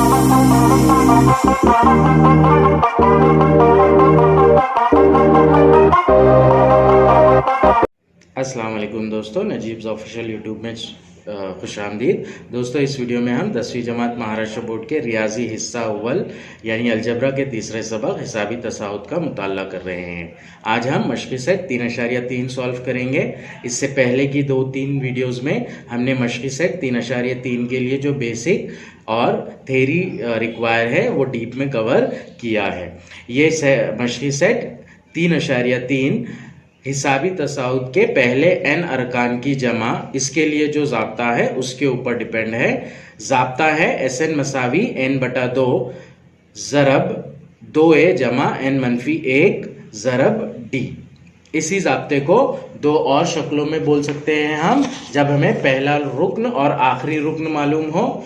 अस्सलाम वालेकुम दोस्तों, नजीब्स ऑफिशियल यूट्यूब में खुशामदीद। दोस्तों, इस वीडियो में हम 10वीं जमात महाराष्ट्र बोर्ड के रियाजी हिस्सा अव्वल यानी अलजबरा के तीसरे सबक हिसाबी तसाउद का मुताला कर रहे हैं। आज हम मशक़ी सेट 3.3 सॉल्व करेंगे। इससे पहले की 2-3 वीडियोज़ में हमने मशक़ी सेट 3.3 के लिए जो बेसिक और थेरी रिक्वायर है वो डीप में कवर किया है। ये मशक़ी सेट 3.3 हिसाबी तसाउद के पहले n अरकान की जमा, इसके लिए जो ज़ाब्ता है उसके ऊपर डिपेंड है। ज़ाब्ता है SN मसावी n/2 ज़रब 2a जमा n-1 ज़रब d। इसी ज़ाब्ते को दो और शक्लों में बोल सकते हैं हम, जब हमें पहला रुक्न और आखिरी रुक्न मालूम हो।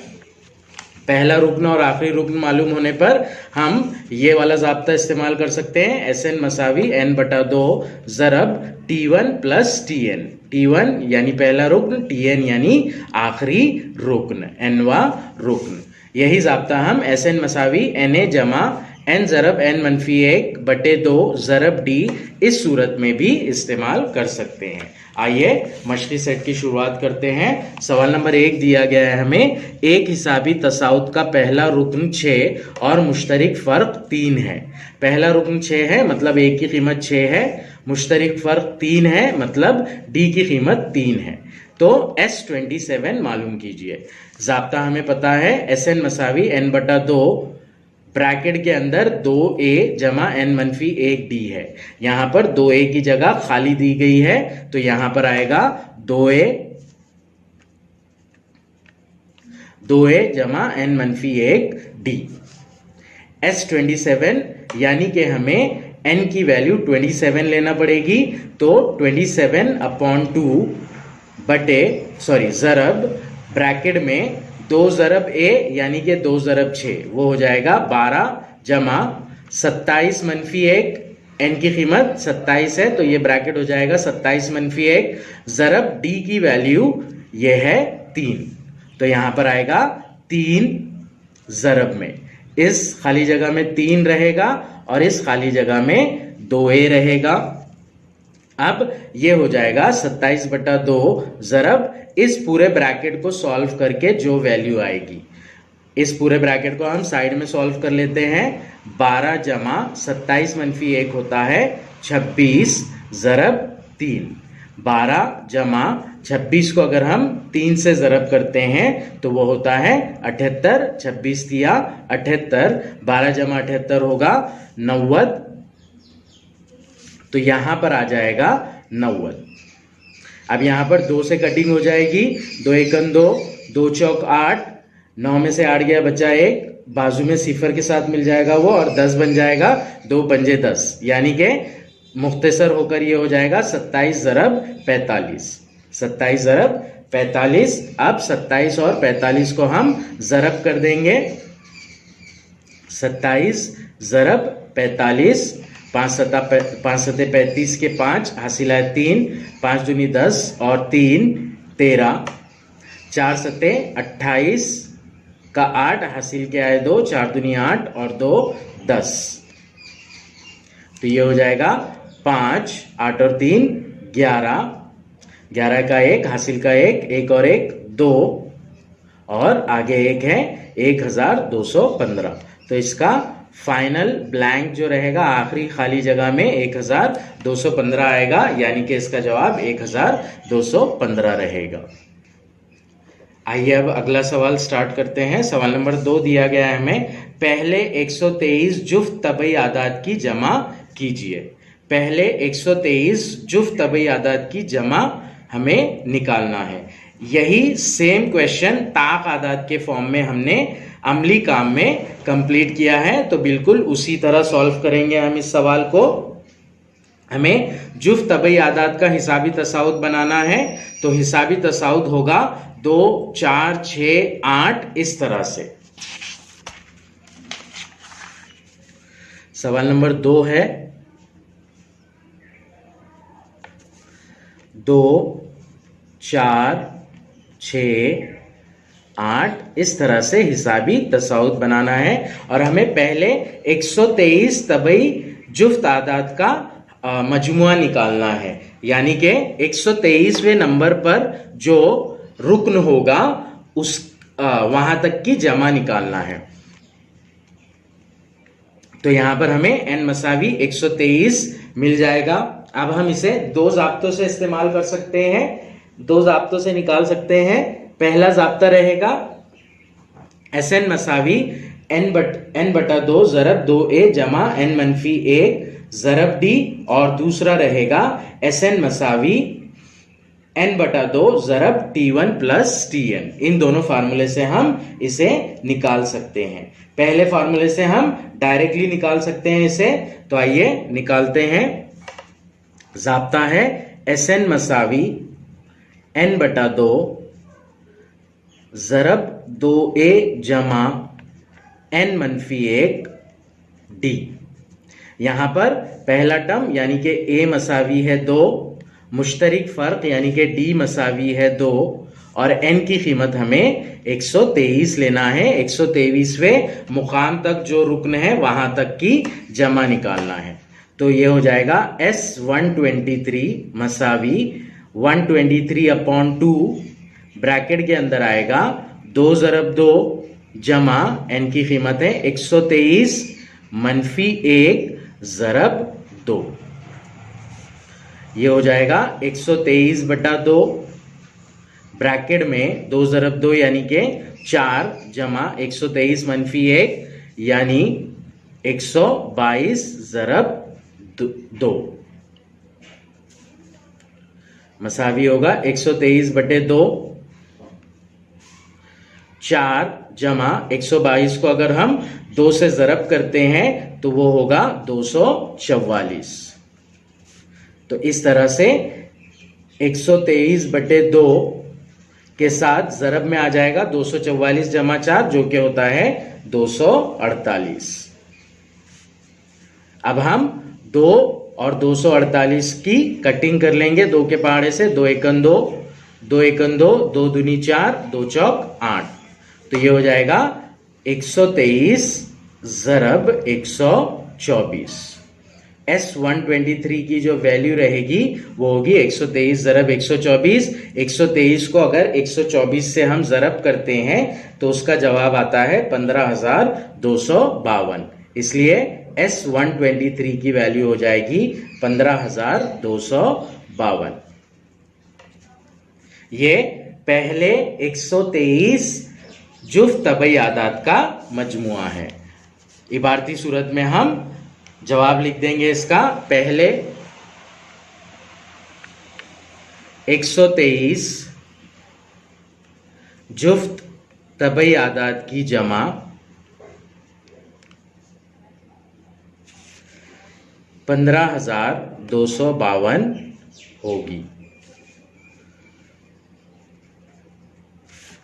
पहला रुक्न और आखिरी रुक्न मालूम होने पर हम ये वाला ज़ाब्ता इस्तेमाल कर सकते हैं, SN मसावी n/2 ज़रब T1 plus Tn। T1 यानी पहला रुक्न, Tn यानी आखिरी रुक्न, nवा रुक्न। यही ज़ाब्ता हम SN मसावी Na जमा n ज़रब n-1/2 ज़रब d इस सूरत में भी इस्तेमाल कर सकते हैं। आइए मशक़ी सेट की शुरुआत करते हैं। सवाल नंबर 1 दिया गया है हमें, एक हिसाबी तसाउद का पहला रुक्न 6 और मुश्तरिक फ़र्क 3 है। पहला रुक्न 6 है मतलब a की कीमत 6 है, मुश्तरिक फ़र्क 3 है मतलब d की कीमत 3 है। तो S27 मालूम कीजिए। ज़ाब्ता हमें पता है SN मसावी n/2 ब्रैकेट के अंदर 2a जमा n-1 d है। यहाँ पर 2a की जगह खाली दी गई है तो यहाँ पर आएगा 2a जमा n-1 d। S27 यानी कि हमें n की वैल्यू 27 लेना पड़ेगी, तो 27/2 ज़रब ब्रैकेट में 2 ज़रब a यानी कि 2 ज़रब 6, वो हो जाएगा 12 जमा 27-1, n की कीमत 27 है तो ये ब्रैकेट हो जाएगा 27-1 ज़रब d की वैल्यू ये है 3, तो यहाँ पर आएगा 3 ज़रब में, इस खाली जगह में 3 रहेगा और इस खाली जगह में 2a रहेगा। अब ये हो जाएगा 27/2 ज़रब इस पूरे ब्रैकेट को सॉल्व करके जो वैल्यू आएगी, इस पूरे ब्रैकेट को हम साइड में सॉल्व कर लेते हैं। 12 जमा 27-1 होता है 26 ज़रब 3। 12 जमा 26 को अगर हम 3 से ज़रब करते हैं तो वो होता है 78, 26 दिया 78, 12 जमा 78 होगा 90, तो यहाँ पर आ जाएगा 90। अब यहाँ पर 2 से कटिंग हो जाएगी, 2 एकन 2, 2 चौक 8, 9 में से 8 गया बचा 1, बाजू में सिफर के साथ मिल जाएगा वो और 10 बन जाएगा, 2 पंजे 10, यानी कि मुख्तसर होकर ये हो जाएगा 27 ज़रब 45। 27 ज़रब 45। अब 27 और 45 को हम ज़रब कर देंगे। 27 ज़रब 45, 5 सते 35 के 5 हासिल है 3, 5 दूनी 10 और 3 13, 4 सते 28 का 8 हासिल क्या है 2, 4 दूनी 8 और 2 10, तो ये हो जाएगा 5, 8 और 3 11, 11 का 1 हासिल का 1, 1 और 1 2 और आगे 1 है 1215। तो इसका फाइनल ब्लैंक जो रहेगा आखिरी खाली जगह में 1215 आएगा, यानी कि इसका जवाब 1215 रहेगा। आइए अब अगला सवाल स्टार्ट करते हैं। सवाल नंबर 2 दिया गया है हमें, पहले 123 जुफ्त तबई आदाद की जमा कीजिए। पहले 123 जुफ्त तबई आदाद की जमा हमें निकालना है। यही सेम क्वेश्चन ताक आदाद के फॉर्म में हमने अमली काम में कंप्लीट किया है, तो बिल्कुल उसी तरह सॉल्व करेंगे हम इस सवाल को। हमें जुफ्त तबई आदाद का हिसाबी तसाउद बनाना है, तो हिसाबी तसाउद होगा 2, 4, 6, 8 इस तरह से। सवाल नंबर 2 है 2, 4, 6, 8। इस तरह से हिसाबी तसाउद बनाना है और हमें पहले 123 तबई जुफ्त आदाद का मजमुआ निकालना है, यानी कि 123वें नंबर पर जो रुकन होगा उस वहां तक की जमा निकालना है। तो यहां पर हमें n मसावी 123 मिल जाएगा। अब हम इसे दो जाब्तों से इस्तेमाल कर सकते हैं, दो जाब्तों से निकाल सकते हैं। पहला जाब्ता रहेगा Sn मसावी n बटा 2 ज़रब 2a जमा n मनफी 1 ज़रब d, और दूसरा रहेगा Sn मसावी n बटा 2 ज़रब t1 प्लस tn। इन दोनों फार्मूले से हम इसे निकाल सकते हैं। पहले फार्मूले से हम डायरेक्टली निकाल सकते हैं इसे, तो आइए निकालते हैं। जाब्ता है Sn मसावी n बटा 2 ज़रब 2a जमा n मनफी 1 d। यहां पर पहला टर्म यानी कि a मसावी है 2, मुश्तरिक फर्क यानी कि d मसावी है 2, और n की कीमत हमें 123 लेना है। 123वें मुकाम तक जो रुकन है वहां तक की जमा निकालना है। तो ये हो जाएगा S123 मसावी 123/2, ब्रैकेट के अंदर आएगा 2 ज़रब 2 जमा n की कीमत है 123 मनफी 1 ज़रब 2। ये हो जाएगा 123/2, ब्रैकेट में 2 ज़रब 2 यानी कि 4 जमा 123 मनफी 1 यानी 122 ज़रब 2 मसावी होगा 123/2। 4 जमा 122 को अगर हम 2 से ज़रब करते हैं तो वो होगा 244। तो इस तरह से 123/2 के साथ ज़रब में आ जाएगा 244 जमा 4 जो कि होता है 248। अब हम 2 और 248 की कटिंग कर लेंगे 2 के पहाड़े से। 2 एकन 2, 2 एकन 2, 2 दूनी 4, 2 चौक 8। तो ये हो जाएगा 123 ज़रब 124। S123 की जो वैल्यू रहेगी वो होगी 123 ज़रब 124। 123 को अगर 124 से हम ज़रब करते हैं तो उसका जवाब आता है 15,252। इसलिए S123 की वैल्यू हो जाएगी 15,252। ये पहले 123 जुफ्त तबई आदाद का मजमुआ है। इबारती सूरत में हम जवाब लिख देंगे इसका। पहले 123 जुफ्त तबई आदाद की जमा 15,252 होगी।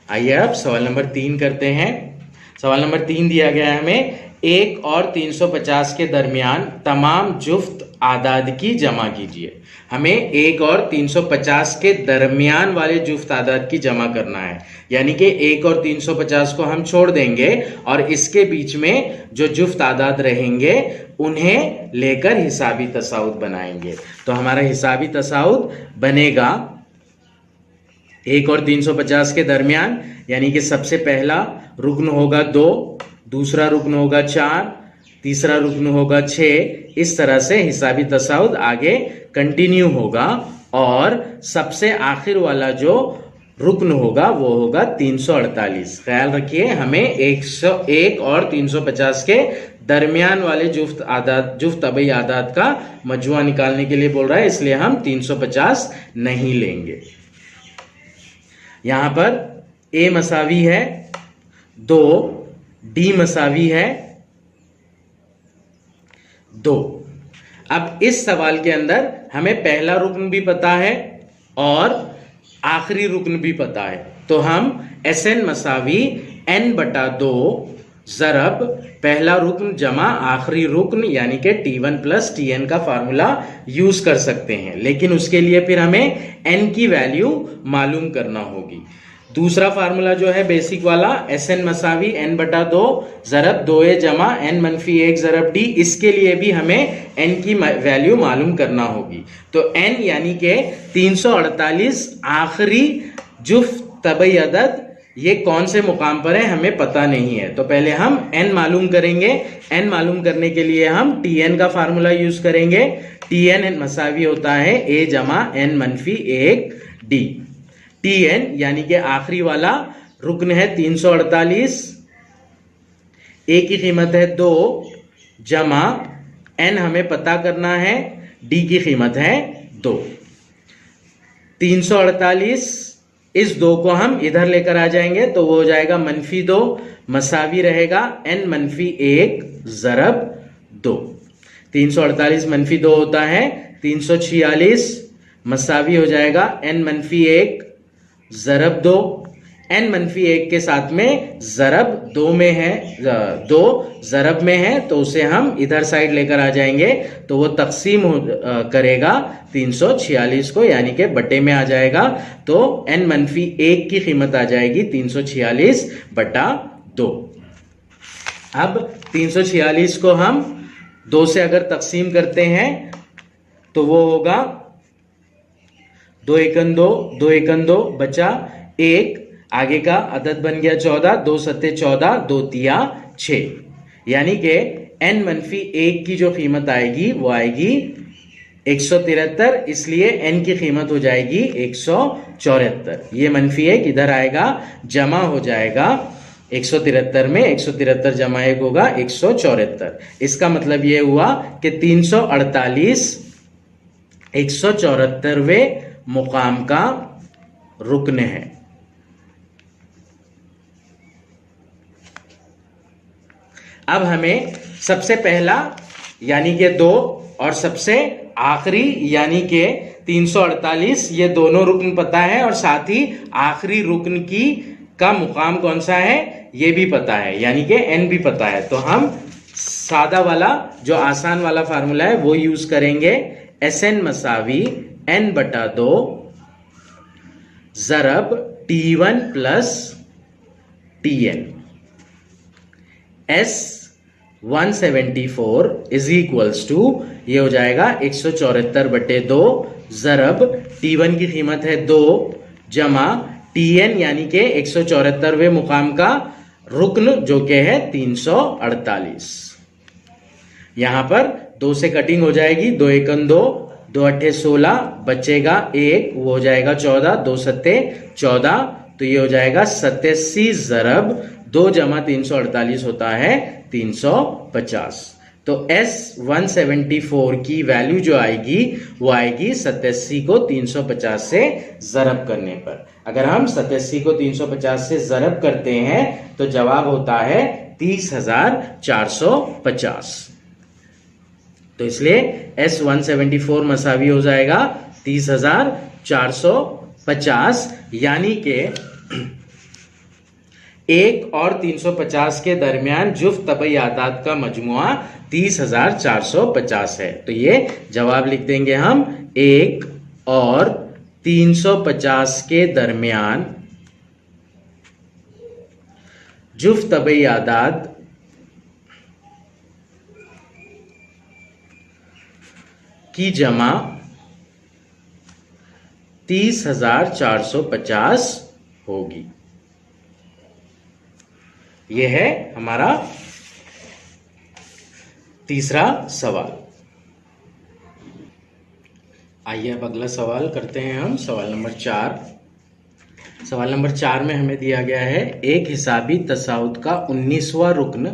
आइए अब सवाल नंबर 3 करते हैं। सवाल नंबर 3 दिया गया है हमें 1 और 350 के दरमियान तमाम जुफ्त आदाद की जमा कीजिए। हमें 1 और 350 के दरमियान वाले जुफ्त आदाद की जमा करना है, यानी कि 1 और 350 को हम छोड़ देंगे और इसके बीच में जो जुफ्त आदाद रहेंगे उन्हें लेकर हिसाबी तसाउद बनाएंगे। तो हमारा हिसाबी तसाउद बनेगा 1 और 350 के दरमियान, यानी कि सबसे पहला रुकन होगा 2, दूसरा रुकन होगा 4, तीसरा रुकन होगा 6। इस तरह से हिसाबी तसाउद आगे कंटिन्यू होगा और सबसे आखिर वाला जो रुकन होगा वो होगा 348। ख्याल रखिए हमें 101 और 350 के दरमियान वाले जुफ्त तबई आदाद का मजमुआ निकालने के लिए बोल रहा है, इसलिए हम 350 नहीं लेंगे। यहां पर a मसावी है 2, d मसावी है 2। अब इस सवाल के अंदर हमें पहला रुकन भी पता है और आखिरी रुकन भी पता है, तो हम Sn मसावी n बटा 2 ज़रब पहला रुकन जमा आखिरी रुकन यानी कि T1 प्लस Tn का फार्मूला यूज कर सकते हैं, लेकिन उसके लिए फिर हमें n की वैल्यू मालूम करना होगी। दूसरा फार्मूला जो है बेसिक वाला, Sn मसावी n बटा 2 ज़रब 2a जमा n मनफी 1 ज़रब d, इसके लिए भी हमें n की वैल्यू मालूम करना होगी। तो n यानी के 348 आखिरी जुफ्त तबई अदद, ये कौन से मुकाम पर है हमें पता नहीं है, तो पहले हम n मालूम करेंगे। n मालूम करने के लिए हम Tn का फार्मूला यूज करेंगे। Tn मसावी होता है a जमा n मनफी 1 d। Tn यानी कि आखिरी वाला रुकन है 348, a की कीमत है 2 जमा n हमें पता करना है, d की कीमत है 2। 348, इस 2 को हम इधर लेकर आ जाएंगे तो वो हो जाएगा मनफी 2, मसावी रहेगा n मनफी 1 ज़रब 2। 348 मनफी 2 होता है 346, मसावी हो जाएगा n मनफी 1 ज़रब 2। n मनफी 1 के साथ में ज़रब 2 में है, 2 ज़रब में है तो उसे हम इधर साइड लेकर आ जाएंगे तो वो तकसीम करेगा 346 को, यानी कि बटे में आ जाएगा। तो n मनफी 1 की कीमत आ जाएगी 346 बटा 2। अब 346 को हम 2 से अगर तकसीम करते हैं तो वो होगा 2 एकन 2, 2 एकन 2 बचा 1, आगे का अदद बन गया 14, 2 सत्ते 14, 2 तिया 6, यानी कि n मनफी 1 की जो कीमत आएगी वो आएगी 173, इसलिए n की कीमत हो जाएगी 174। ये मनफी 1 इधर आएगा, जमा हो जाएगा 173 में, 173 जमा 1 होगा 174। इसका मतलब ये हुआ कि 348 174वें मुकाम का रुकन है। अब हमें सबसे पहला यानी कि 2 और सबसे आखिरी यानी कि 348, ये दोनों रुकन पता है और साथ ही आखिरी रुकन का मुकाम कौन सा है ये भी पता है, यानी कि n भी पता है। तो हम सादा वाला जो आसान वाला फार्मूला है वो यूज करेंगे। Sn मसावी n बटा 2 ज़रब T1 plus Tn। S174 is equals to, ये हो जाएगा 174 बटे 2 ज़रब T1 की कीमत है 2 जमा Tn यानी कि 174वें मुकाम का रुकन जो कि है 348। यहां पर 2 से कटिंग हो जाएगी, 2 एकन 2, 2 अट्ठे 16, बचेगा 1, वो हो जाएगा 14, 2 सत्ते 14, तो ये हो जाएगा 87 ज़रब 2 जमा 348 होता है 350। तो S174 की वैल्यू जो आएगी वो आएगी 87 को 350 से ज़रब करने पर। अगर हम 87 को 350 से ज़रब करते हैं तो जवाब होता है 30,450। तो इसलिए S174 मसावी हो जाएगा 30,450, यानी कि 1 और 350 के दरमियान जुफ्त तबई आदाद का मजमुआ 30,450 है। तो ये जवाब लिख देंगे हम, 1 और 350 के दरमियान जुफ्त तबई आदाद की जमा 30,450 होगी। यह है हमारा तीसरा सवाल। आइए अब अगला सवाल करते हैं हम, सवाल नंबर 4। सवाल नंबर 4 में हमें दिया गया है एक हिसाबी तसाउद का 19वां रुकन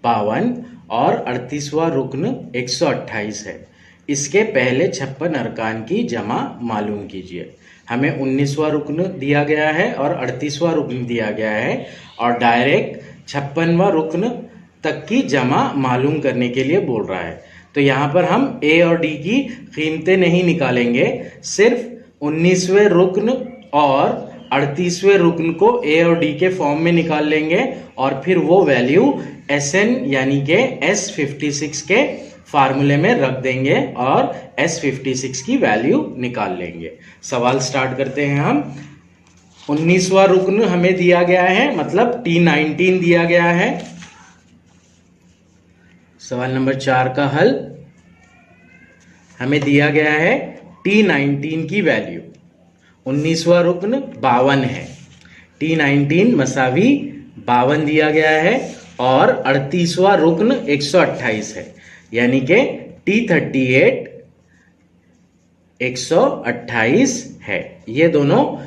52 और 38वां रुकन 128 है। इसके पहले 56 अरकान की जमा मालूम कीजिए। हमें 19वां रुकन दिया गया है और 38वां रुकन दिया गया है और डायरेक्ट 56वां रुकन तक की जमा मालूम करने के लिए बोल रहा है। तो यहाँ पर हम ए और डी की कीमतें नहीं निकालेंगे, सिर्फ 19वें रुकन और 38वें रुकन को ए और डी के फॉर्म में निकाल लेंगे और फिर वो वैल्यू SN यानी के S56 के फार्मूले में रख देंगे और S56 की वैल्यू निकाल लेंगे। सवाल स्टार्ट करते हैं हम। 19वां रुकन हमें दिया गया है, मतलब T19 दिया गया है। सवाल नंबर 4 का हल, हमें दिया गया है T19 की वैल्यू। 19वां रुकन 52 है, T19 मसावी 52 दिया गया है, और 38वां रुकन 128 है, यानी कि T38 128 है। ये दोनों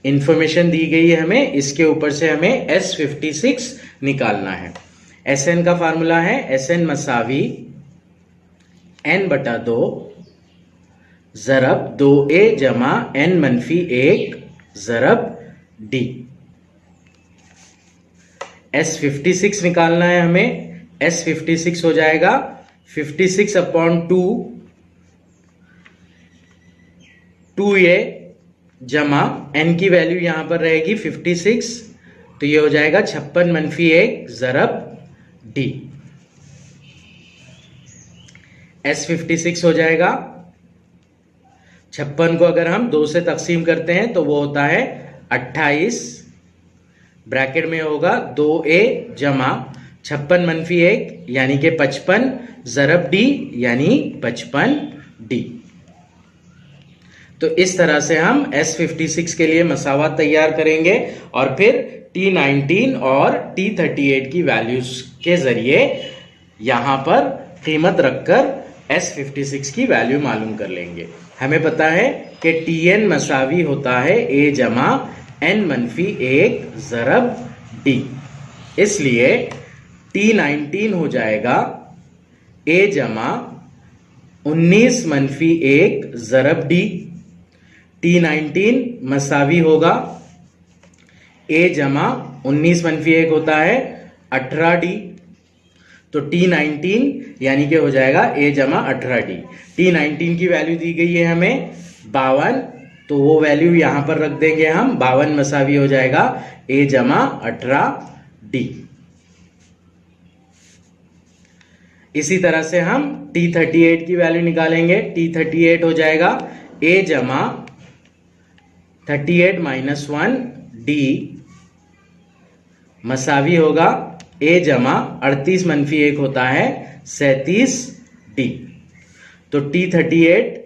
इंफॉर्मेशन दी गई है हमें। इसके ऊपर से हमें S56 निकालना है। SN का फार्मूला है SN मसावी N/2 ज़रब 2A जमा N-1 ज़रब D। S56 निकालना है हमें। S56 हो जाएगा 56/2 2A जमा N की वैल्यू यहां पर रहेगी 56, तो ये हो जाएगा 56-1 ज़रब D। S56 हो जाएगा, 56 को अगर हम 2 से तकसीम करते हैं तो वो होता है 28, ब्रैकेट में होगा 2A जमा 56-1 यानी कि 55 ज़रब D यानी 55D। तो इस तरह से हम S56 के लिए मसावत तैयार करेंगे और फिर T19 और T38 की वैल्यूज के जरिए यहां पर कीमत रखकर S56 की वैल्यू मालूम कर लेंगे। हमें पता है कि Tn मसावी होता है A जमा N-1 ज़रब D, इसलिए T19 हो जाएगा A जमा 19-1 ज़रब D। T19 मसावी होगा A जमा 19-1 होता है 18D, तो T19 यानी कि हो जाएगा A जमा 18D। T19 की वैल्यू दी गई है हमें 52, तो वो वैल्यू यहां पर रख देंगे हम। 52 मसावी हो जाएगा A जमा 18D। इसी तरह से हम T38 की वैल्यू निकालेंगे। T38 हो जाएगा A जमा 38-1D मसावी होगा A जमा 38-1 होता है 37D। तो T38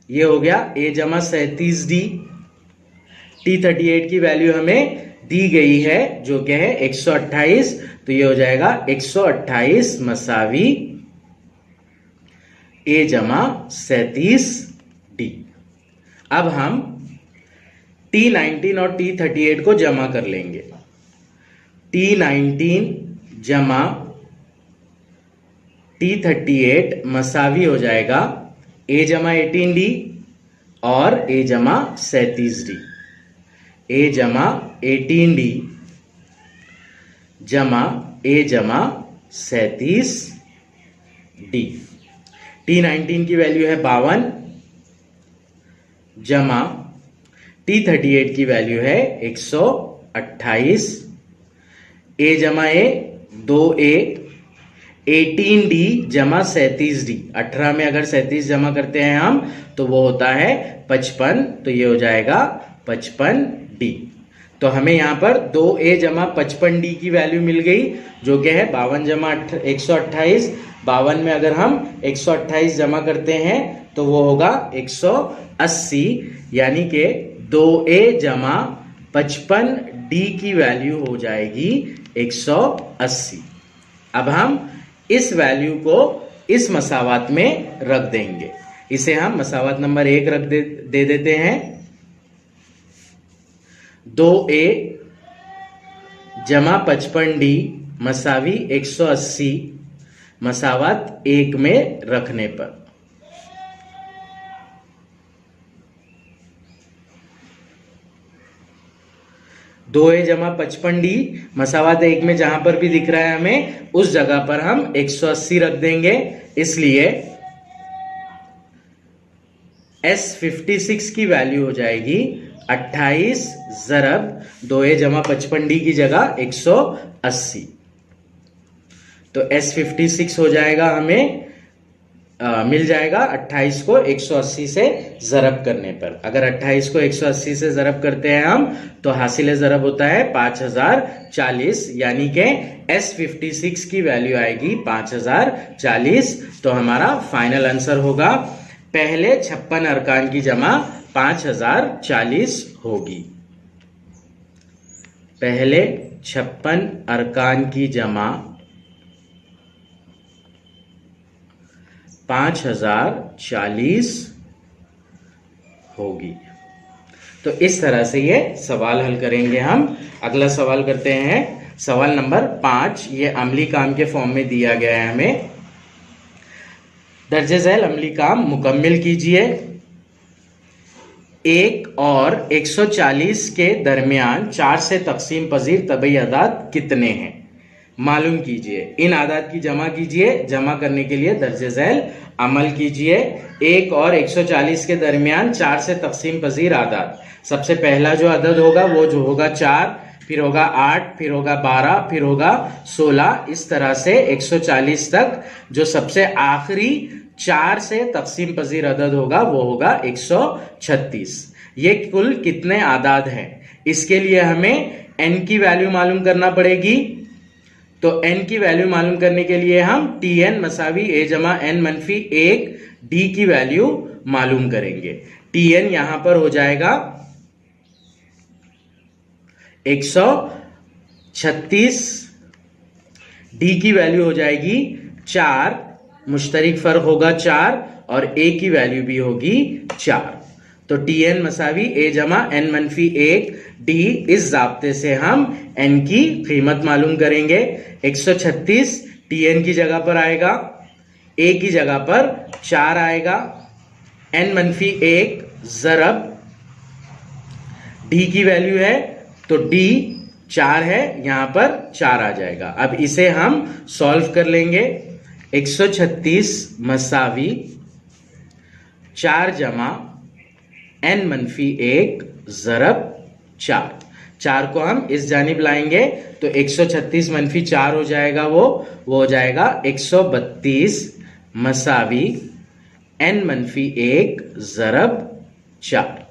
ये हो गया A जमा 37D। T38 की वैल्यू हमें दी गई है जो कि है 128, तो ये हो जाएगा 128 मसावी A जमा 37D। अब हम T19 और T38 को जमा कर लेंगे। T19 जमा T38 मसावी हो जाएगा A जमा 18D और A जमा 37D। A जमा 18D जमा A जमा 37D। T19 की वैल्यू है 52 जमा T38 की वैल्यू है 128। A जमा A 2A 18D जमा 37D। 18 में अगर 37 जमा करते हैं हम तो वो होता है 55, तो ये हो जाएगा 55D। तो हमें यहाँ पर 2A जमा 55D की वैल्यू मिल गई जो कि है 52 जमा 128। 52 में अगर हम 128 जमा करते हैं तो वो होगा 180, यानी कि 2A जमा 55D की वैल्यू हो जाएगी 180। अब हम इस वैल्यू को इस मसावत में रख देंगे। इसे हम मसावत नंबर 1 दे देते हैं। 2A जमा 55D मसावी 180 मसावत 1 में रखने पर। दो ए जमा 55D मसावत 1 में जहां पर भी दिख रहा है हमें उस जगह पर हम 180 रख देंगे। इसलिए S56 की वैल्यू हो जाएगी 28 ज़रब 2A जमा 55D की जगह 180। तो S56 हो जाएगा हमें मिल जाएगा 28 को 180 से ज़रब करने पर। अगर 28 को 180 से ज़रब करते हैं हम तो हासिल ज़रब होता है 5040, यानी कि S56 की वैल्यू आएगी 5040। तो हमारा फाइनल आंसर होगा पहले 56 अरकान की जमा 5040 होगी। पहले 56 अरकान की जमा 5040 होगी। तो इस तरह से ये सवाल हल करेंगे हम। अगला सवाल करते हैं, सवाल नंबर 5। ये अमली काम के फॉर्म में दिया गया है हमें। दर्जे झैल अमली काम मुकम्मिल कीजिए। 1 और 140 के दरमियान 4 से तकसीम पजीर तबई अदाद कितने हैं, मालूम कीजिए। इन आदाद की जमा कीजिए। जमा करने के लिए दर्जे झैल अमल कीजिए। 1 और 140 के दरमियान 4 से तकसीम पजीर आदाद। सबसे पहला जो अदद होगा वो जो होगा 4, फिर होगा 8, फिर होगा 12, फिर होगा 16। इस तरह से 140 तक जो सबसे आखिरी 4 से तकसीम पजीर अदद होगा वो होगा 136। ये कुल कितने आदाद हैं, इसके लिए हमें n की वैल्यू मालूम करना पड़ेगी। तो n की वैल्यू मालूम करने के लिए हम Tn मसावी a जमा n मनफी 1 d की वैल्यू मालूम करेंगे। Tn यहां पर हो जाएगा 136, d की वैल्यू हो जाएगी 4, मुश्तरिक फर्क होगा 4 और a की वैल्यू भी होगी 4। तो Tn मसावी a जमा n मनफी 1 d, इस जाब्ते से हम n की कीमत मालूम करेंगे। 136 Tn की जगह पर आएगा, a की जगह पर 4 आएगा, n मनफी 1 ज़रब d की वैल्यू है तो d 4 है, यहां पर 4 आ जाएगा। अब इसे हम सॉल्व कर लेंगे। 136 मसावी 4 जमा n मनफी 1 ज़रब 4। 4 को हम इस जानिब लाएंगे तो 136 मनफी 4 हो जाएगा, वो हो जाएगा 132 मसावी n मनफी 1 ज़रब 4।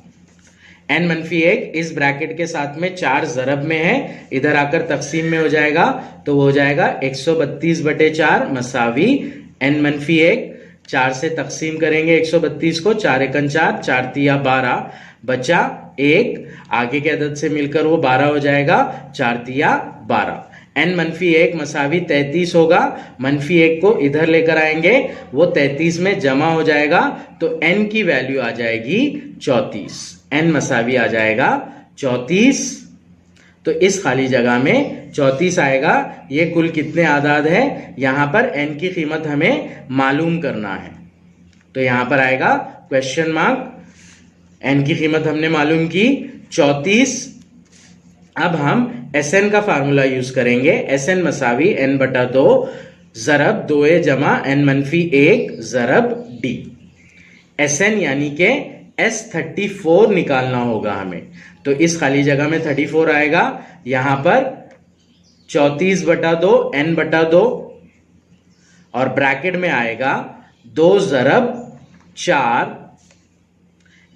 n मनफी 1 इस ब्रैकेट के साथ में 4 ज़रब में है, इधर आकर तकसीम में हो जाएगा तो वो हो जाएगा 132/4 मसावी n मनफी 1। 4 से तकसीम करेंगे 132 को, 4 एकन 4, 4 तिया 12, बचा 1, आगे के अदद से मिलकर वो 12 हो जाएगा, 4 तिया 12। n मनफी 1 मसावी 33 होगा, मनफी 1 को इधर लेकर आएंगे, वो 33 में जमा हो जाएगा तो n की वैल्यू आ जाएगी 34। n मसावी आ जाएगा 34। तो इस खाली जगह में 34 आएगा। ये कुल कितने आदाद है, यहां पर n की कीमत हमें मालूम करना है। तो यहां पर आएगा क्वेश्चन मार्क। n की कीमत हमने मालूम की 34। अब हम Sn का फार्मूला यूज करेंगे। Sn मसावी n/2 ज़रब 2a जमा n मनफी 1 ज़रब d। Sn यानी के S34 निकालना होगा हमें। तो इस खाली जगह में 34 आएगा, यहां पर 34/2 n/2 और ब्रैकेट में आएगा 2 ज़रब 4।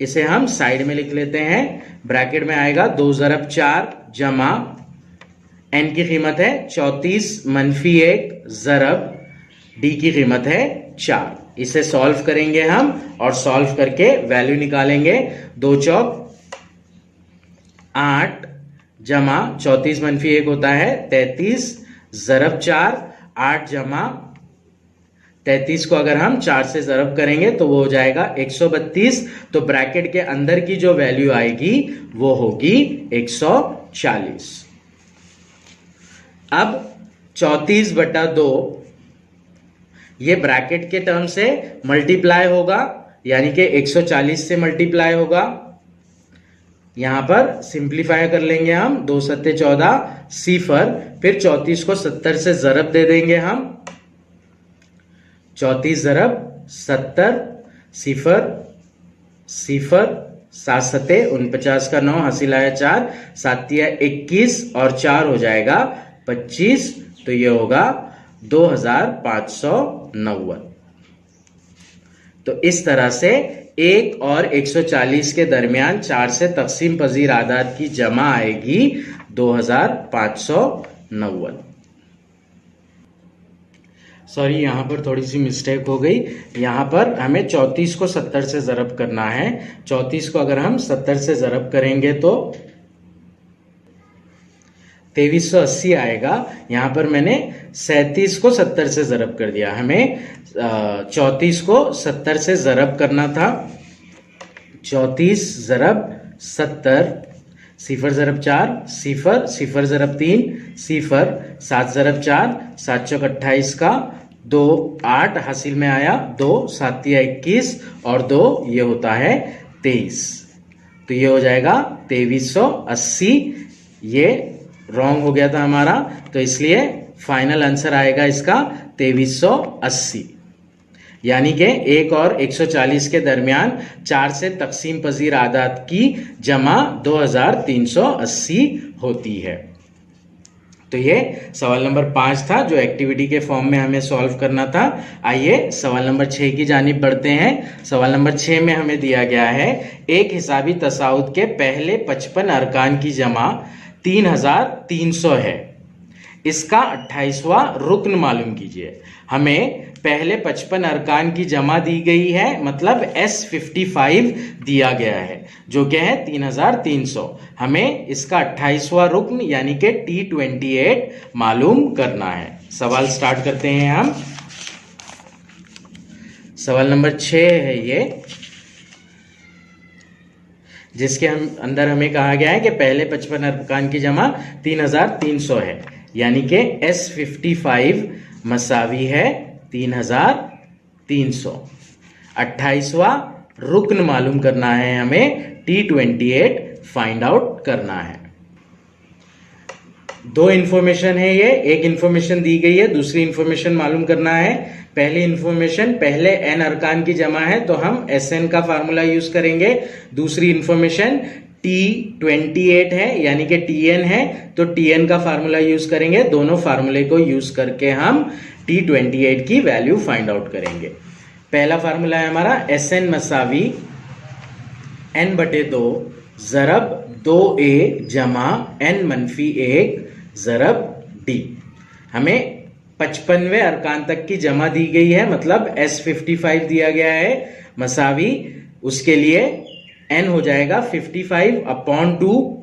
इसे हम साइड में लिख लेते हैं। ब्रैकेट में आएगा 2 ज़रब 4 जमा n की कीमत है 34 मनफी 1 ज़रब d की कीमत है 4। इसे सॉल्व करेंगे हम और सॉल्व करके वैल्यू निकालेंगे। 2 चौक 8 जमा 34 मनफी 1 होता है 33 ज़रब 4, 8 जमा 33 को अगर हम 4 से ज़रब करेंगे तो वो हो जाएगा 132। तो ब्रैकेट के अंदर की जो वैल्यू आएगी वो होगी 140। अब 34/2 ये ब्रैकेट के टर्म से मल्टीप्लाई होगा, यानी कि 140 से मल्टीप्लाई होगा। यहां पर सिंप्लीफाई कर लेंगे हम, 2 सत्ते 14 सिफर, फिर 34 को 70 से ज़रब दे देंगे हम। 34 ज़रब 70 सिफर सिफर, 7 सत्ते 49 का 9 हासिल आया 4, 7 तिया 21 और 4 हो जाएगा 25। तो ये होगा 2590। तो इस तरह से 1 और 140 के दरमियान 4 से तकसीम पजीर आदाद की जमा आएगी 2590। सॉरी, यहां पर थोड़ी सी मिस्टेक हो गई। यहां पर हमें 34 को 70 से ज़रब करना है। 34 को अगर हम 70 से ज़रब करेंगे तो 2380 आएगा। यहां पर मैंने 37 को 70 से ज़रब कर दिया। हमें 34 को 70 से ज़रब करना था। 34 ज़रब 70, 0 ज़रब 4, 0 0 ज़रब 3, 0 7 ज़रब 4, 7 चौक 28 का 2 8 हासिल में आया, 2 7 21 और 2 ये होता है 23। तो ये हो जाएगा 2380। ये रॉन्ग हो गया था हमारा, तो इसलिए फाइनल आंसर आएगा इसका 2380। यानी कि 1 और 140 के दरमियान 4 से तकसीम पजीर आदाद की जमा 2380 होती है। तो ये सवाल नंबर 5 था जो एक्टिविटी के फॉर्म में हमें सॉल्व करना था। आइए सवाल नंबर 6 की जानिब बढ़ते हैं। सवाल नंबर 6 में हमें दिया गया है एक हिसाबी तसाउद के पहले 55 अरकान की जमा 3300 है। इसका 28वां रुकन मालूम कीजिए। हमें पहले 55 अरकान की जमा दी गई है, मतलब S55 दिया गया है जो क्या है 3300। हमें इसका 28वां रुकन यानी कि T28 मालूम करना है। सवाल स्टार्ट करते हैं हम। सवाल नंबर 6 है ये, जिसके अंदर हमें कहा गया है कि पहले 55 अरकान की जमा 3300 है, यानी कि S55 मसावी है 3300। 28वां रुकन मालूम करना है हमें, T28 फाइंड आउट करना है। दो इंफॉर्मेशन है ये, एक इंफॉर्मेशन दी गई है, दूसरी इंफॉर्मेशन मालूम करना है। पहली इंफॉर्मेशन पहले n अरकान की जमा है तो हम SN का फार्मूला यूज करेंगे। दूसरी इंफॉर्मेशन T28 है यानी कि TN है तो TN का फार्मूला यूज करेंगे। दोनों फार्मूले को यूज करके हम T28 की वैल्यू फाइंड आउट करेंगे। पहला फार्मूला है हमारा SN मसावी n/2 ज़रब 2a जमा n-1 ज़रब d। हमें 55वें अरकान तक की जमा दी गई है, मतलब S55 दिया गया है मसावी, उसके लिए n हो जाएगा 55/2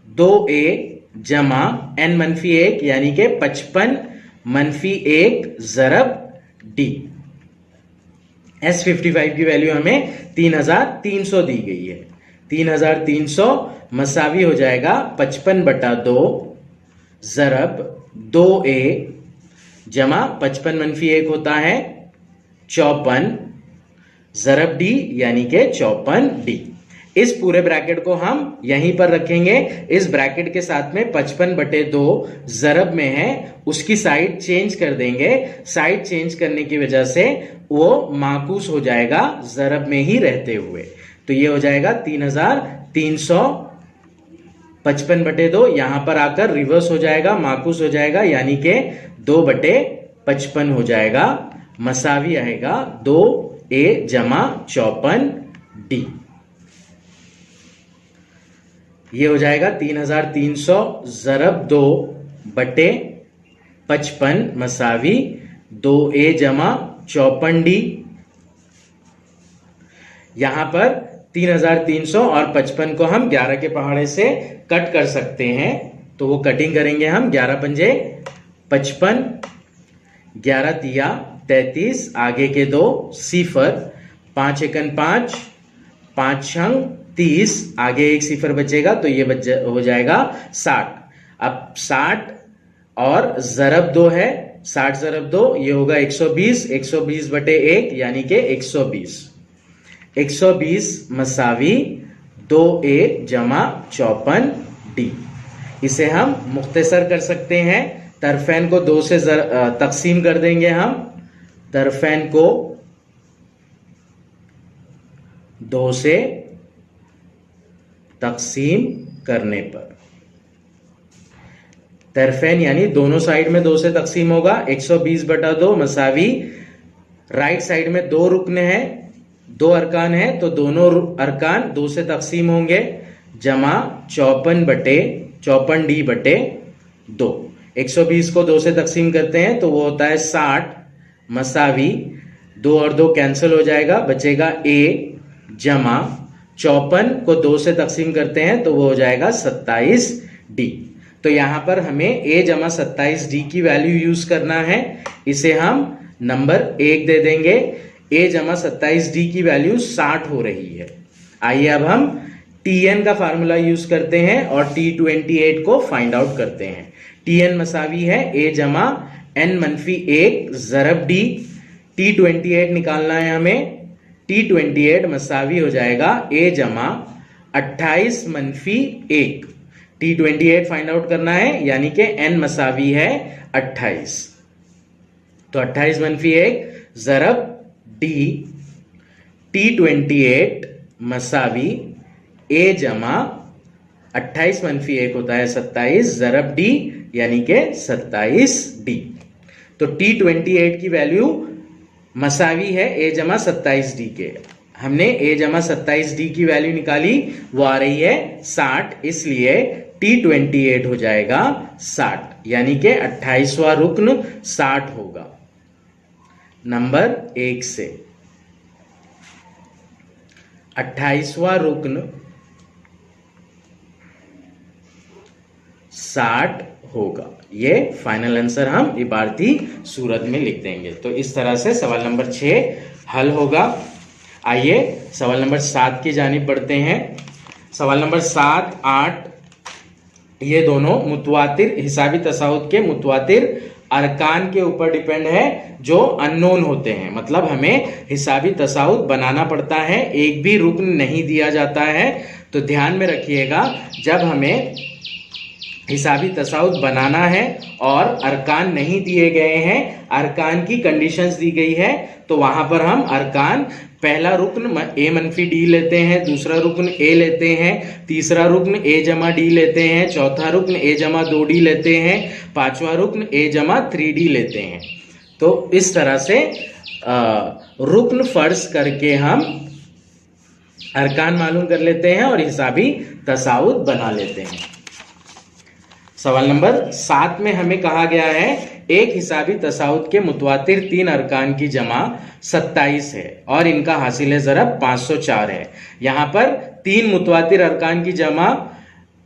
2a जमा n-1 यानी कि 55-1 ज़रब d। S55 की वैल्यू हमें 3300 दी गई है। 3300 मसावी हो जाएगा 55/2 ज़रब 2a जमा 55-1 होता है 54 ज़रब d यानी कि 54d। इस पूरे ब्रैकेट को हम यहीं पर रखेंगे। इस ब्रैकेट के साथ में 55/2 ज़रब में है, उसकी साइड चेंज कर देंगे। साइड चेंज करने की वजह से वो माकूस हो जाएगा ज़रब में ही रहते हुए। तो ये हो जाएगा 3300 55/2 यहां पर आकर रिवर्स हो जाएगा, माकूस हो जाएगा, यानी कि 2/55 हो जाएगा। मसावी आएगा 2a जमा 54d। ये हो जाएगा 3300 ज़रब 2/55 मसावी 2a जमा 54d। यहां पर 3300 और 55 को हम 11 के पहाड़े से कट कर सकते हैं, तो वो कटिंग करेंगे हम। 11 पंजे 55, 11 तिया 33, आगे के 2 0, 5 एकन 5, 5 छंग 30, आगे 1 0 बचेगा तो ये हो जाएगा 60। अब 60 और ज़रब 2 है, 60 ज़रब 2 ये होगा 120, 120/1 यानी कि 120। 120 मसावी 2a जमा 54d। इसे हम मुख्तसर कर सकते हैं। तरफैन को 2 से तकसीम कर देंगे हम। तरफैन को 2 से तकसीम करने पर, तरफैन यानी दोनों साइड में 2 से तकसीम होगा। 120/2 मसावी राइट साइड में 2 रुकने हैं, दो अरकान है तो दोनों अरकान 2 से तकसीम होंगे, जमा 54 डी बटे 2। 120 को 2 से तकसीम करते हैं तो वो होता है 60 मसावी 2 और 2 कैंसिल हो जाएगा, बचेगा a जमा 54 को 2 से तकसीम करते हैं तो वो हो जाएगा 27 डी। तो यहां पर हमें a जमा 27 डी की वैल्यू यूज करना है, इसे हम नंबर 1 दे देंगे। a जमा 27 डी की वैल्यू 60 हो रही है। आइए अब हम tn का फार्मूला यूज करते हैं और t28 को फाइंड आउट करते हैं। tn मसावी है a जमा n-1 ज़रब d। t28 निकालना है हमें, t28 मसावी हो जाएगा a जमा 28-1। t28 फाइंड आउट करना है, यानी कि n मसावी है 28, तो 28-1 ज़रब d। t28 मसावी a जमा 28-1 होता है 27 ज़रब d, यानी कि 27 d। तो t28 की वैल्यू मसावी है a जमा 27 डी के। हमने a जमा 27 डी की वैल्यू निकाली, वो आ रही है 60, इसलिए t28 हो जाएगा 60, यानी कि 28वां रुक्न 60 होगा। नंबर 1 से 28वां रुक्न 60 होगा। ये फाइनल आंसर हम इबारती सूरत में लिख देंगे। तो इस तरह से सवाल नंबर 6 हल होगा। आइए सवाल नंबर 7 की जानिब बढ़ते हैं। सवाल नंबर 7, 8 ये दोनों मुतवातिर हिसाबी तसाउद के मुतवातिर अरकान के ऊपर डिपेंड है जो अननोन होते हैं, मतलब हमें हिसाबी तसाउद बनाना पड़ता है, एक भी रुकन नहीं दिया जाता है। तो ध्यान में रखिएगा, जब हमें हिसाबी तसाउद बनाना है और अरकान नहीं दिए गए हैं, अरकान की कंडीशंस दी गई है, तो वहां पर हम अरकान पहला रुकन a-d लेते हैं, दूसरा रुकन a लेते हैं, तीसरा रुकन a जमा d लेते हैं, चौथा रुकन a जमा 2d लेते हैं, पांचवा रुकन a जमा 3d लेते हैं। तो इस तरह से रुकन फर्ज करके हम अरकान मालूम कर लेते हैं और हिसाबी तसाउद बना लेते हैं। सवाल नंबर 7 में हमें कहा गया है एक हिसाबी तसाउद के मुतवातिर 3 अरकान की जमा 27 है और इनका हासिल ज़रब 504 है। यहाँ पर 3 मुतवातिर अरकान की जमा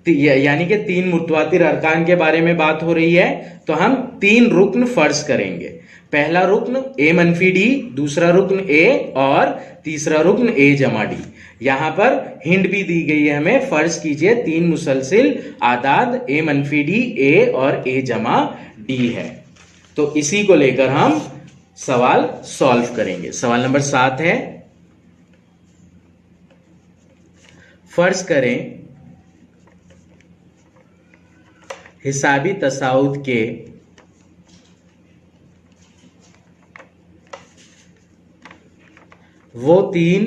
यानी कि 3 मुतवातिर अरकान के बारे में बात हो रही है, तो हम 3 रुकन फर्ज करेंगे। पहला रुकन a-d, दूसरा रुकन a और तीसरा रुकन a जमा d। यहां पर हिंट भी दी गई है हमें, फर्ज कीजिए 3 मुसलसिल आदाद a-d, a और a जमा d है। तो इसी को लेकर हम सवाल सॉल्व करेंगे। सवाल नंबर 7 है, फर्ज करें हिसाबी तसाउद के वो 3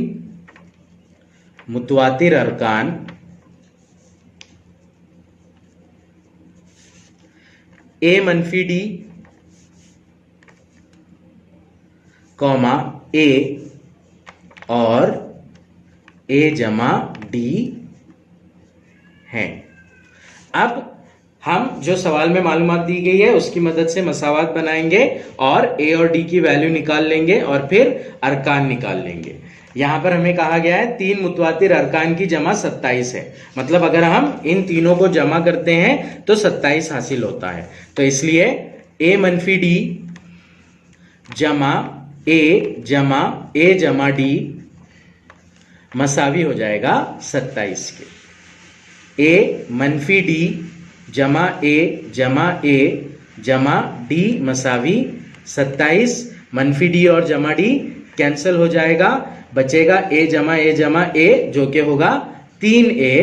मुतवातिर अरकान a-d, a और a जमा d हैं। अब हम जो सवाल में मालूमात दी गई है उसकी मदद से मसावात बनाएंगे और a और d की वैल्यू निकाल लेंगे और फिर अरकान निकाल लेंगे। यहां पर हमें कहा गया है 3 मुतवातिर अरकान की जमा 27 है, मतलब अगर हम इन तीनों को जमा करते हैं तो 27 हासिल होता है। तो इसलिए a-d जमा a जमा d मसावी हो जाएगा 27 के। a-d जमा a जमा d मसावी 27, -d और जमा d कैंसिल हो जाएगा, बचेगा a जमा a जो कि होगा 3a,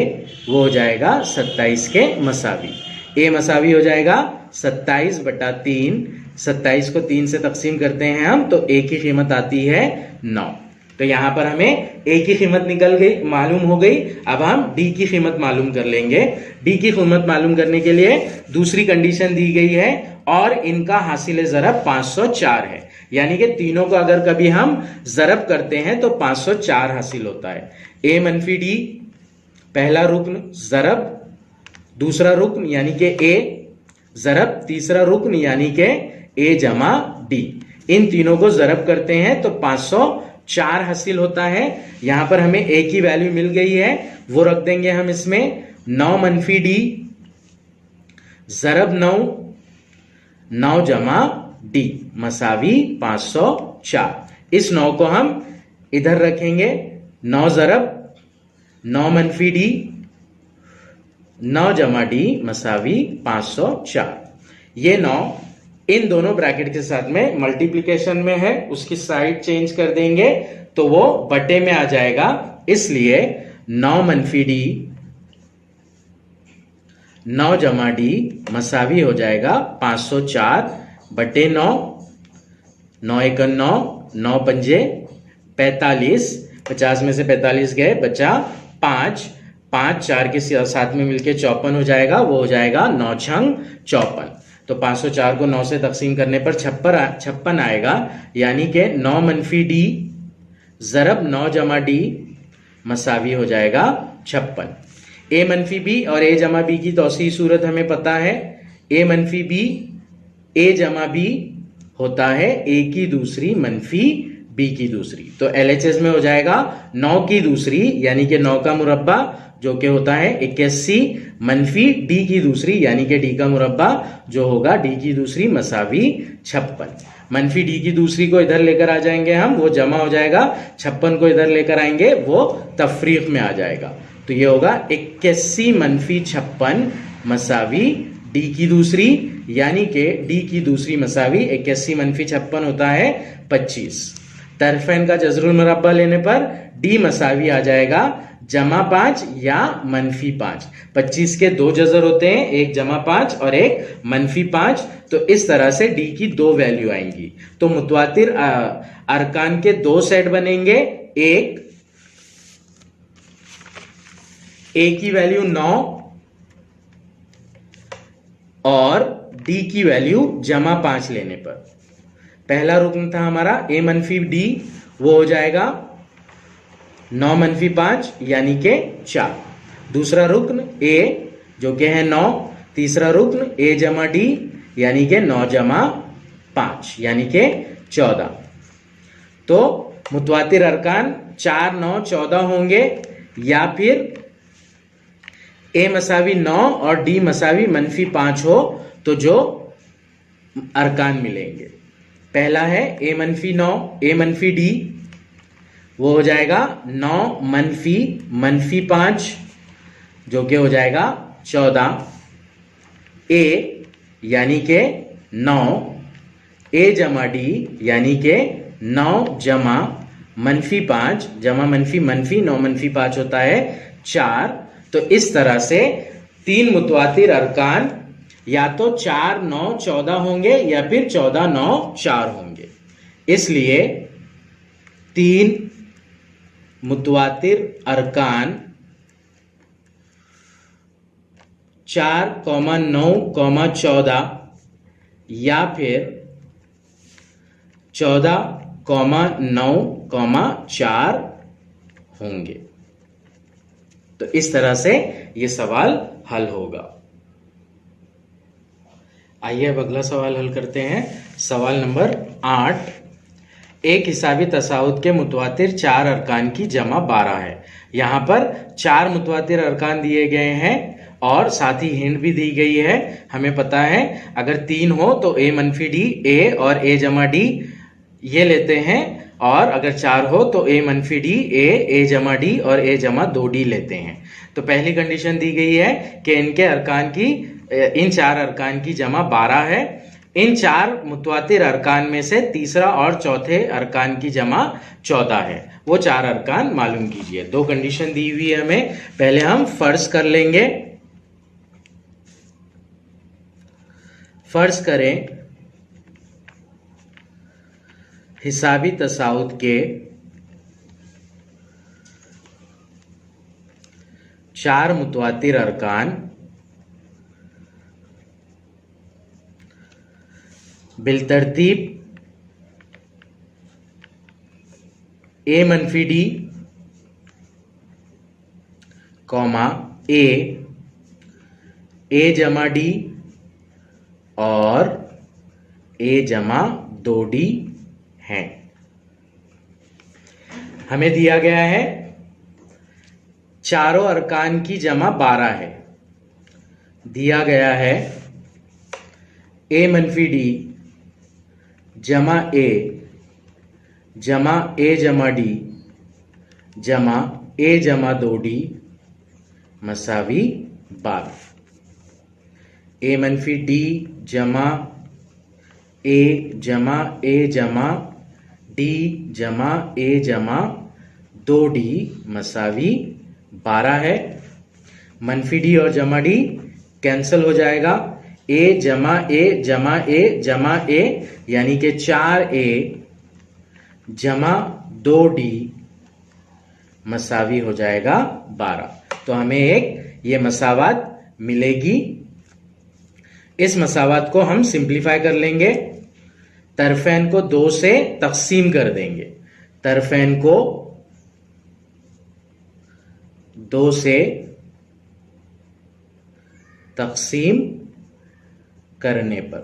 वो हो जाएगा 27 के मसावी। a मसावी हो जाएगा 27/3, 27 को 3 से तकसीम करते हैं हम तो a की कीमत आती है 9। तो यहां पर हमें a की कीमत निकल गई, मालूम हो गई। अब हम d की कीमत मालूम कर लेंगे। d की कीमत मालूम करने के लिए दूसरी कंडीशन दी गई है और इनका हासिल ज़रब 504 है, यानी कि तीनों को अगर कभी हम जरब करते हैं तो 504 हासिल होता है। ए मनफी डी पहला रुकन जरब दूसरा रुकन यानी कि ए जरब तीसरा रुकन यानी कि ए जमा डी, इन तीनों को जरब करते हैं तो 504 हासिल होता है। यहां पर हमें ए की वैल्यू मिल गई है, वो रख देंगे हम इसमें 9 मनफी डी जरब 9, 9 जमा डी मसावी 504। इस 9 को हम इधर रखेंगे, 9 जरब 9 मनफी डी 9 जमा डी मसावी 504। ये 9 इन दोनों ब्रैकेट के साथ में मल्टीप्लिकेशन में है, उसकी साइड चेंज कर देंगे तो वो बटे में आ जाएगा, इसलिए 9 मनफी डी 9 जमा डी मसावी हो जाएगा 504 बटे 9, 9 एक 9, 9 पंजे 45, 50 में से 45 गए बचा 5, 5 4 के साथ में मिलके 54 हो जाएगा, वो हो जाएगा 9 छंग 54। तो 504 को 9 से तकसीम करने पर 56 आएगा, यानी कि 9 मनफी डी जरब 9 जमा डी मसावी हो जाएगा 56। ए मनफी बी और ए जमा बी की तौसीह सूरत हमें पता है, ए मनफी बी ए जमा बी होता है ए की दूसरी मनफी बी की दूसरी, तो LHS में हो जाएगा 9 की दूसरी यानी कि 9 का मुरब्बा जो कि होता है 81 मनफी डी की दूसरी यानी कि डी का मुरब्बा जो होगा डी की दूसरी मसावी 56। मनफी डी की दूसरी को इधर लेकर आ जाएंगे हम, वो जमा हो जाएगा, 56 को इधर लेकर आएंगे वो तफरीक में आ जाएगा, तो ये होगा 81 मनफी 56 मसावी डी की दूसरी, यानी कि डी की दूसरी मसावी 81 मनफी 56 होता है 25। तरफैन का जजरुल मुरब्बा लेने पर डी मसावी आ जाएगा जमा 5 या मनफी 5। 25 के 2 जजर होते हैं, एक जमा 5 और एक मनफी 5, तो इस तरह से डी की 2 वैल्यू आएंगी। तो मुतवातिर अरकान के 2 सेट बनेंगे, एक ए की वैल्यू 9 और डी की वैल्यू जमा 5 लेने पर। पहला रुकन था हमारा ए मनफी डी, वो हो जाएगा 9 मनफी 5 यानी के 4। दूसरा रुकन ए जो कि है 9, तीसरा रुकन ए जमा डी यानी के 9 जमा 5 यानी के 14। तो मुतवातिर अरकान 4 9 14 होंगे, या फिर ए मसावी 9 और डी मसावी मनफी 5 हो तो जो अरकान मिलेंगे, पहला है ए मनफी 9 ए मनफी डी, वो हो जाएगा 9 मनफी मनफी 5 जो कि हो जाएगा 14। ए यानी के 9 ए जमा डी यानी के 9 जमा मनफी 5 जमा मनफी मनफी 9 मनफी 5 होता है 4। तो इस तरह से 3 मुतवातिर अरकान या तो 4 9 14 होंगे या फिर 14 9 4 होंगे, इसलिए 3 मुतवातिर अरकान 4, 9, 14 या फिर 14, 9, 4 होंगे। तो इस तरह से ये सवाल हल होगा। आइए अब अगला सवाल हल करते हैं। सवाल नंबर 8, एक हिसाबी तसाउद के मुतवातिर 4 अरकान की जमा 12 है। यहाँ पर 4 मुतवातिर अरकान दिए गए हैं और साथ ही हिंट भी दी गई है। हमें पता है अगर 3 हो तो ए मनफी डी ए और ए जमा डी ये लेते हैं, और अगर 4 हो तो ए मनफी डी ए जमा डी और ए जमा 2d लेते हैं। तो पहली कंडीशन दी गई है कि इनके अरकान की इन 4 अरकान की जमा 12 है। इन 4 मुतवातिर अरकान में से तीसरा और चौथे अरकान की जमा 14 है। वो 4 अरकान मालूम कीजिए। 2 कंडीशन दी हुई है हमें, पहले हम फर्ज कर लेंगे। फर्ज करें हिसाबी तसाउद के 4 मुतवातिर अरकान बिलतरतीब ए मनफी डी कॉमा ए जमा डी और ए जमा 2D है। हमें दिया गया है चारों अरकान की जमा 12 है। दिया गया है ए मनफी डी जमा ए जमा डी जमा ए जमा 2D मसावी 12। ए मनफी डी जमा ए जमा डी जमा ए जमा 2D मसावी 12 है। मनफी डी और जमा डी कैंसिल हो जाएगा। ए जमा ए यानी कि 4A जमा 2D मसावी हो जाएगा 12। तो हमें एक ये मसावात मिलेगी। इस मसावात को हम सिंप्लीफाई कर लेंगे। तरफैन को 2 से तकसीम कर देंगे। तरफैन को 2 से तकसीम करने पर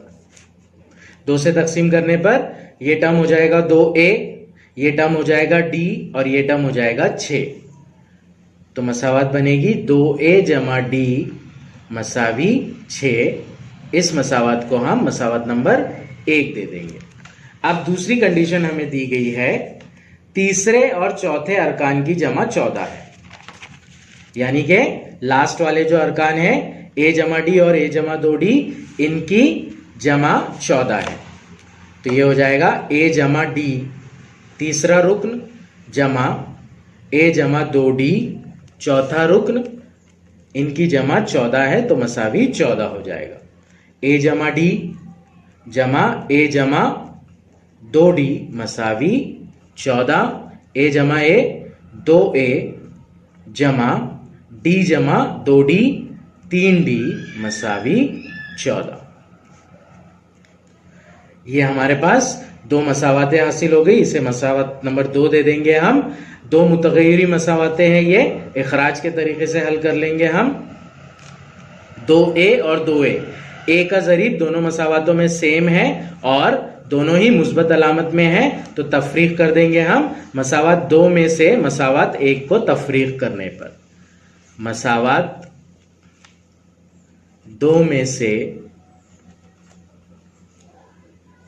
2 से तकसीम करने पर ये टर्म हो जाएगा 2A, ये टर्म हो जाएगा D और ये टर्म हो जाएगा 6। तो मसावात बनेगी 2A जमा D मसावी 6। इस मसावात को हम मसावात नंबर 1 दे देंगे। अब दूसरी कंडीशन हमें दी गई है तीसरे और चौथे अरकान की जमा 14 है। यानी कि लास्ट वाले जो अरकान है ए जमा डी और ए जमा 2D इनकी जमा 14 है। तो ये हो जाएगा ए जमा डी तीसरा रुक्न जमा ए जमा 2D चौथा रुक्न, इनकी जमा 14 है तो मसावी 14 हो जाएगा। ए जमा डी जमा ए जमा 2D मसावी 14। ए जमा ए 2A जमा डी जमा 2D 3D मसावी 14। ये हमारे पास 2 मसावातें हासिल हो गई। इसे मसावत नंबर 2 दे देंगे हम। 2 मुतगय्यरी मसावातें हैं। ये इखराज के तरीके से हल कर लेंगे हम। 2A और 2A, ए का ज़रीब दोनों मसावातों में सेम है और दोनों ही मुस्बत अलामत में है, तो तफरीक कर देंगे हम। मसावात 2 में से मसावात 1 को तफरीक करने पर मसावात 2 में से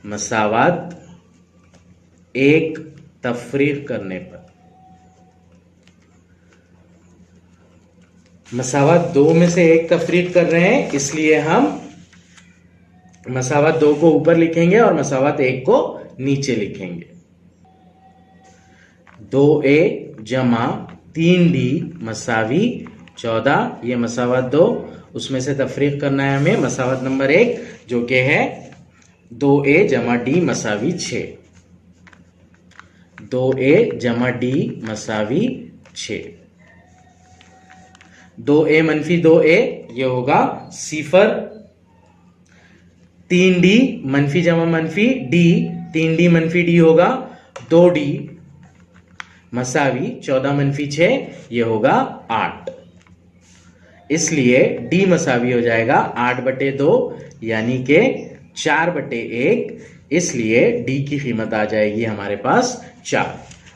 मसावात 1 तफरीक करने पर मसावात 2 में से 1 तफरीक कर रहे हैं, इसलिए हम मसावात 2 को ऊपर लिखेंगे और मसावात 1 को नीचे लिखेंगे। 2A जमा 3D मसावी 14। ये मसावात 2, उसमें से तफरीक करना है हमें मसावत नंबर 1 जो कि है 2A जमा D मसावी 6। 2A जमा D मसावी 6। 2A मनफी 2A ये होगा 0। 3D मनफी जमा मनफी D, 3D मनफी D होगा 2D मसावी 14 मनफी 6 ये होगा 8। इसलिए D मसावी हो जाएगा 8/2 यानी कि 4/1। इसलिए D की कीमत आ जाएगी हमारे पास 4।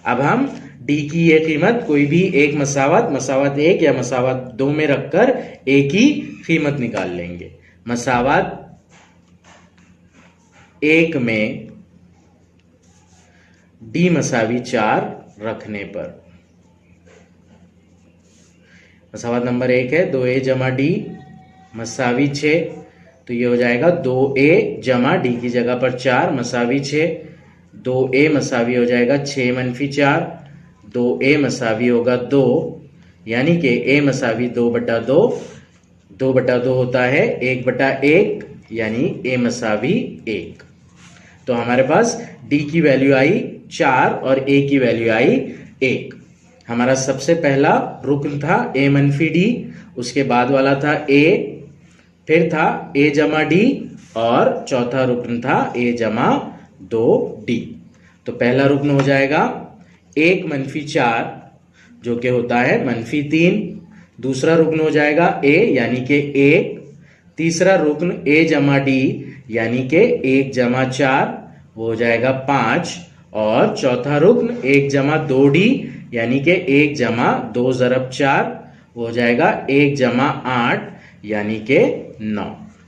अब हम D की ये कीमत कोई भी एक मसावत 1 या मसावत 2 में रखकर A की कीमत निकाल लेंगे। मसावत 1 में D मसावी 4 रखने पर मसावत नंबर 1 है 2A जमा D मसावी 6। तो ये हो जाएगा 2A जमा D की जगह पर 4 मसावी 6। 2A मसावी हो जाएगा 6 मनफी 4। 2A मसावी होगा 2 यानी कि A मसावी 2/2। 2/2 होता है 1/1 यानी A मसावी 1। तो हमारे पास D की वैल्यू आई 4 और A की वैल्यू आई 1। हमारा सबसे पहला रुकन था A मनफी D, उसके बाद वाला था A, फिर था A जमा D और चौथा रुकन था A जमा 2D। तो पहला रुकन हो जाएगा 1 मनफी 4 जो कि होता है -3। दूसरा रुकन हो जाएगा a यानी कि 1। तीसरा रुकन a जमा d यानी कि 1 जमा 4 वो हो जाएगा 5। और चौथा रुकन 1 जमा 2d यानी कि 1 जमा 2 ज़रब 4 वो हो जाएगा 1 जमा 8 यानी कि 9।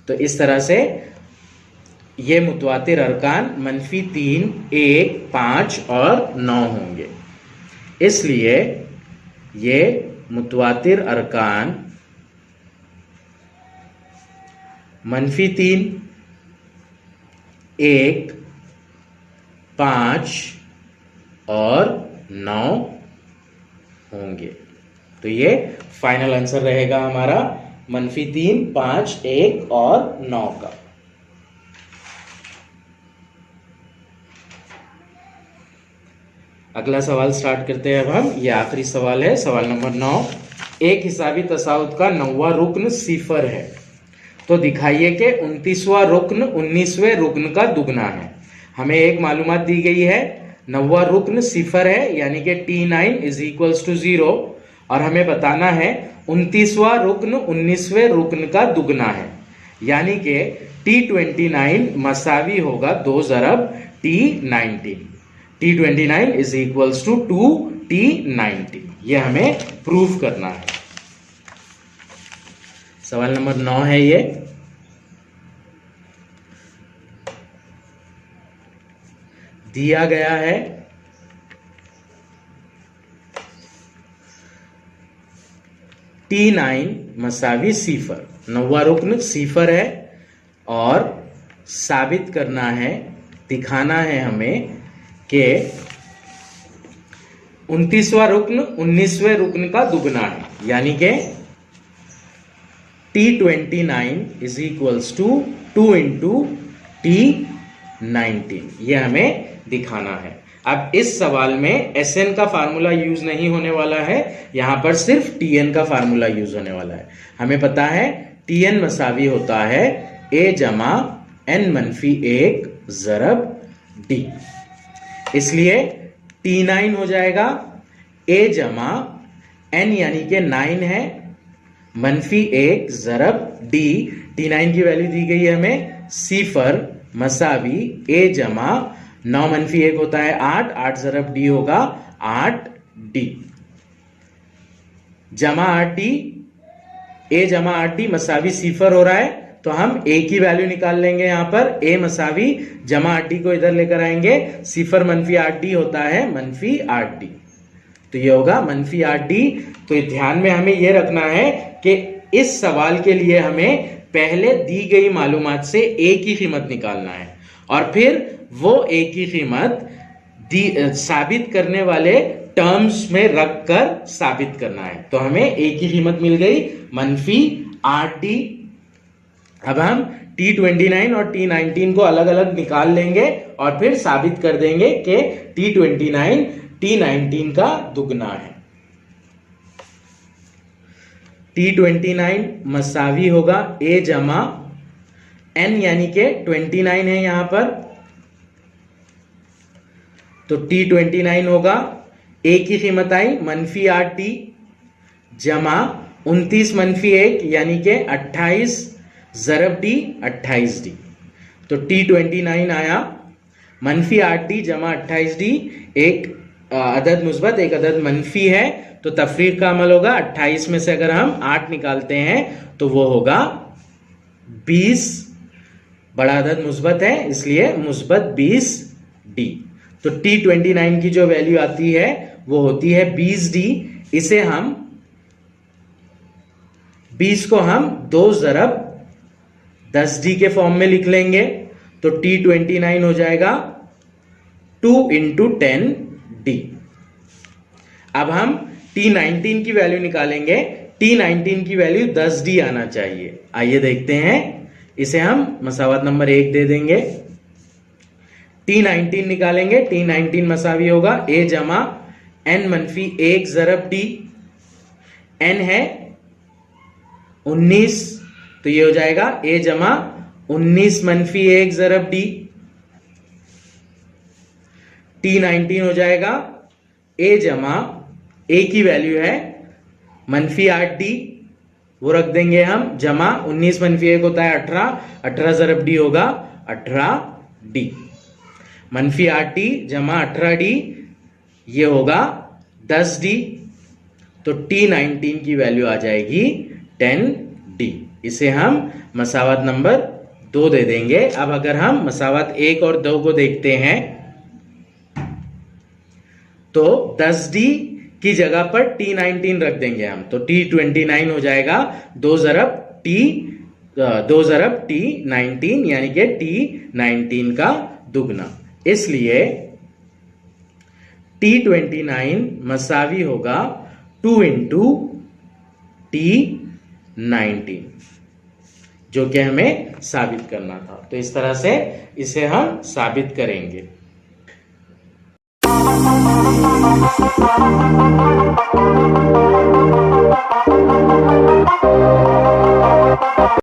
तो इस तरह से ये मुतवातिर अरकान -3, 1, 5 और 9 होंगे। इसलिए ये मुतवातिर अरकान -3, 1, 5 और 9 होंगे। तो ये फाइनल आंसर रहेगा हमारा -3, 5, 1 और 9 का। अगला सवाल स्टार्ट करते हैं अब हम। ये आखिरी सवाल है, सवाल नंबर 9। एक हिसाबी तसाउत का 9वां रुकन सिफर है तो दिखाइए कि 29वां रुकन 19वें रुकन का दुगना है। हमें एक मालूमात दी गई है, 9वां रुकन सिफर है यानी कि T9 = 0 और हमें बताना है 29वां रुकन 19वें रुकन का दुगना है यानी कि T29 मसावी होगा 2 ज़रब T19। T29 = 2T19। यह हमें प्रूफ करना है। सवाल नंबर 9 है ये। दिया गया है T9 मसावी सिफर, 9वां रुकन सिफर है और साबित करना है, दिखाना है हमें कि 29वां रुकन 19वें रुकन का दुगना है यानी कि T29 = 2 × T19। यह हमें दिखाना है। अब इस सवाल में SN का फार्मूला यूज नहीं होने वाला है, यहां पर सिर्फ TN का फार्मूला यूज होने वाला है। हमें पता है TN मसावी होता है A जमा n-1 ज़रब D। इसलिए T9 हो जाएगा A जमा n यानी कि 9 है -1 ज़रब D। T9 की वैल्यू दी गई है हमें सिफर मसावी A जमा 9 -1 होता है 8, 8 ज़रब D होगा 8D जमा 8D। A जमा 8D मसावी सिफर हो रहा है तो हम A की वैल्यू निकाल लेंगे। यहां पर A मसावी जमा 8D को इधर लेकर आएंगे, सिफर -8D होता है -8D तो ये होगा -8D। तो ध्यान में हमें यह रखना है कि इस सवाल के लिए हमें पहले दी गई मालूमात से A की कीमत निकालना है और फिर वो A की कीमत साबित करने वाले टर्म्स में रखकर साबित करना है। तो हमें A की कीमत मिल गई -8D। अब हम T29 और T19 को अलग अलग निकाल लेंगे और फिर साबित कर देंगे कि T29 T19 का दुगना है। T29 मसावी होगा A जमा n यानी कि 29 है यहां पर, तो T29 होगा A की कीमत आई -8D जमा 29 -1 यानी कि 28 ज़रब D 28D। तो T29 आया -8D जमा 28D, एक अदद मुस्बत एक अदद मनफी है तो तफरीक का अमल होगा। 28 में से अगर हम 8 निकालते हैं तो वो होगा 20। बड़ा अदद मुस्बत है इसलिए मुस्बत 20D। तो T29 की जो वैल्यू आती है वो होती है 20D। इसे हम 20 को हम 2 ज़रब 10D के फॉर्म में लिख लेंगे तो T29 हो जाएगा 2 × 10D। अब हम T19 की वैल्यू निकालेंगे। T19 की वैल्यू 10D आना चाहिए। आइए देखते हैं, इसे हम मसावत नंबर 1 दे देंगे। T19 निकालेंगे, T19 मसावी होगा A जमा n-1 ज़रब D। n है 19 तो ये हो जाएगा A जमा 19 -1 ज़रब D। T19 हो जाएगा ए जमा ए की वैल्यू है -8d, वो रख देंगे हम, जमा 19 - 1 होता है 18, 18 ज़रब डी होगा 18d, -8d जमा 18d ये होगा 10d, तो T19 की वैल्यू आ जाएगी 10d। इसे हम मसावत नंबर 2 दे देंगे। अब अगर हम मसावत 1 और 2 को देखते हैं तो 10d की जगह पर T19 रख देंगे हम, तो T29 हो जाएगा, 2 ज़रब T19 यानी कि T19 का दुगना। इसलिए T29 मसावी होगा 2 × T19, जो कि हमें साबित करना था। तो इस तरह से इसे हम साबित करेंगे।